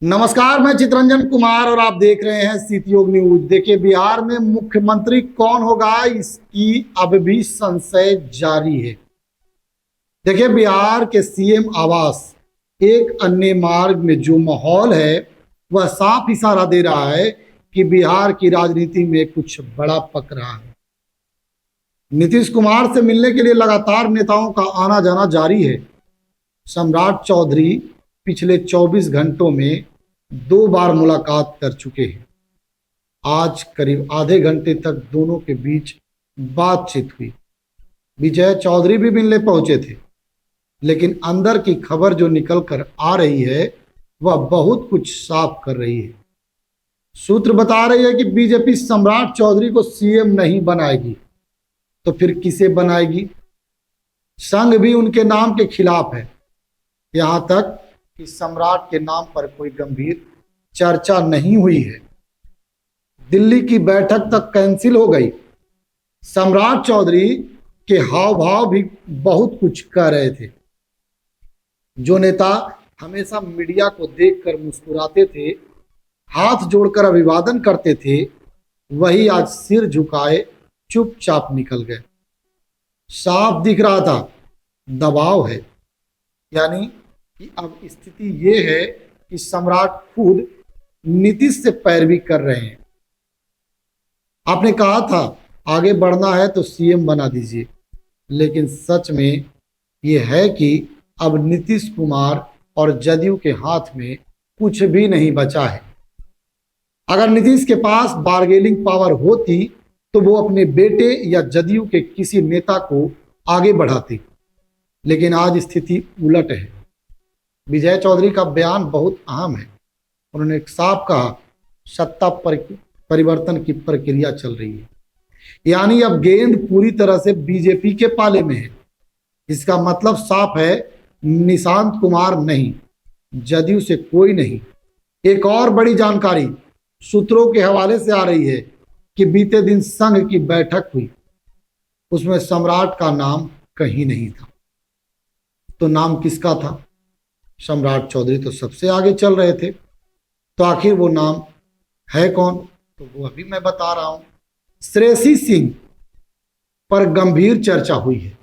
नमस्कार, मैं चितरंजन कुमार और आप देख रहे हैं सीतयोग न्यूज। देखिए, बिहार में मुख्यमंत्री कौन होगा, इसकी अब भी संशय जारी है। देखिए, बिहार के सीएम आवास एक अन्य मार्ग में जो माहौल है वह साफ इशारा दे रहा है कि बिहार की राजनीति में कुछ बड़ा पक रहा है। नीतीश कुमार से मिलने के लिए लगातार नेताओं का आना जाना जारी है। सम्राट चौधरी पिछले 24 घंटों में 2 बार मुलाकात कर चुके हैं। आज करीब आधे घंटे तक दोनों के बीच बातचीत हुई। विजय चौधरी भी मिलने पहुंचे थे, लेकिन अंदर की खबर जो निकल कर आ रही है वह बहुत कुछ साफ कर रही है। सूत्र बता रही है कि बीजेपी सम्राट चौधरी को सीएम नहीं बनाएगी, तो फिर किसे बनाएगी? संघ भी उनके नाम के खिलाफ है। यहां तक कि सम्राट के नाम पर कोई गंभीर चर्चा नहीं हुई है। दिल्ली की बैठक तक कैंसिल हो गई। सम्राट चौधरी के हाव भाव भी बहुत कुछ कह रहे थे। जो नेता हमेशा मीडिया को देखकर मुस्कुराते थे, हाथ जोड़कर अभिवादन करते थे, वही आज सिर झुकाए चुपचाप निकल गए। साफ दिख रहा था दबाव है, यानी कि अब स्थिति ये है कि सम्राट खुद नीतीश से पैरवी कर रहे हैं। आपने कहा था आगे बढ़ना है तो सीएम बना दीजिए, लेकिन सच में ये है कि अब नीतीश कुमार और जदयू के हाथ में कुछ भी नहीं बचा है। अगर नीतीश के पास बार्गेनिंग पावर होती तो वो अपने बेटे या जदयू के किसी नेता को आगे बढ़ाते, लेकिन आज स्थिति उलट है। विजय चौधरी का बयान बहुत अहम है। उन्होंने साफ कहा सत्ता परिवर्तन की प्रक्रिया चल रही है, यानी अब गेंद पूरी तरह से बीजेपी के पाले में है। इसका मतलब साफ है, निशांत कुमार नहीं, जदयू से कोई नहीं। एक और बड़ी जानकारी सूत्रों के हवाले से आ रही है कि बीते दिन संघ की बैठक हुई, उसमें सम्राट का नाम कहीं नहीं था। तो नाम किसका था? सम्राट चौधरी तो सबसे आगे चल रहे थे, तो आखिर वो नाम है कौन? तो वो अभी मैं बता रहा हूं। श्रेयसी सिंह पर गंभीर चर्चा हुई है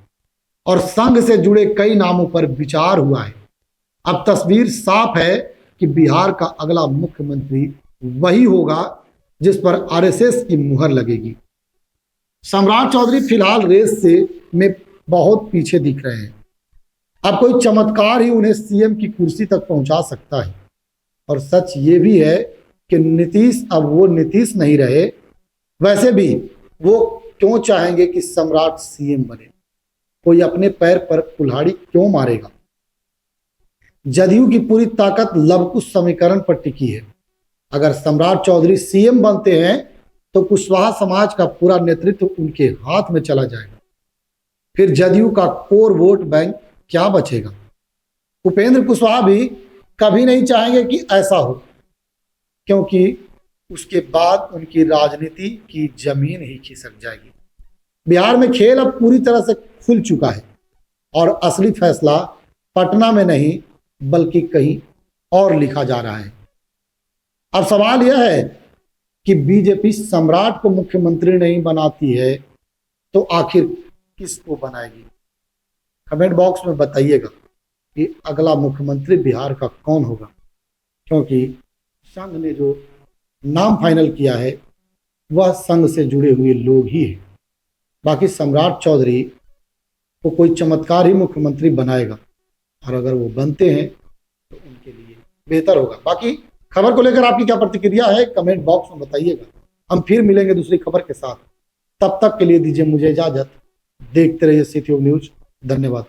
और संघ से जुड़े कई नामों पर विचार हुआ है। अब तस्वीर साफ है कि बिहार का अगला मुख्यमंत्री वही होगा जिस पर आरएसएस की मुहर लगेगी। सम्राट चौधरी फिलहाल रेस से में बहुत पीछे दिख रहे हैं। अब कोई चमत्कार ही उन्हें सीएम की कुर्सी तक पहुंचा सकता है। और सच ये भी है कि नीतीश अब वो नीतीश नहीं रहे। वैसे भी वो क्यों चाहेंगे कि सम्राट सीएम बने? कोई अपने पैर पर कुल्हाड़ी क्यों मारेगा? जदयू की पूरी ताकत लवकुश समीकरण पर टिकी है। अगर सम्राट चौधरी सीएम बनते हैं तो कुशवाहा समाज का पूरा नेतृत्व उनके हाथ में चला जाएगा। फिर जदयू का कोर वोट बैंक क्या बचेगा? उपेंद्र कुशवाहा भी कभी नहीं चाहेंगे कि ऐसा हो, क्योंकि उसके बाद उनकी राजनीति की जमीन ही खिसक जाएगी। बिहार में खेल अब पूरी तरह से खुल चुका है और असली फैसला पटना में नहीं बल्कि कहीं और लिखा जा रहा है। अब सवाल यह है कि बीजेपी सम्राट को मुख्यमंत्री नहीं बनाती है तो आखिर किसको बनाएगी? कमेंट बॉक्स में बताइएगा कि अगला मुख्यमंत्री बिहार का कौन होगा, क्योंकि संघ ने जो नाम फाइनल किया है वह संघ से जुड़े हुए लोग ही हैं। बाकी सम्राट चौधरी को कोई चमत्कार ही मुख्यमंत्री बनाएगा, और अगर वो बनते हैं तो उनके लिए बेहतर होगा। बाकी खबर को लेकर आपकी क्या प्रतिक्रिया है, कमेंट बॉक्स में बताइएगा। हम फिर मिलेंगे दूसरी खबर के साथ। तब तक के लिए दीजिए मुझे इजाजत। देखते रहिए सीतयोग न्यूज। धन्यवाद।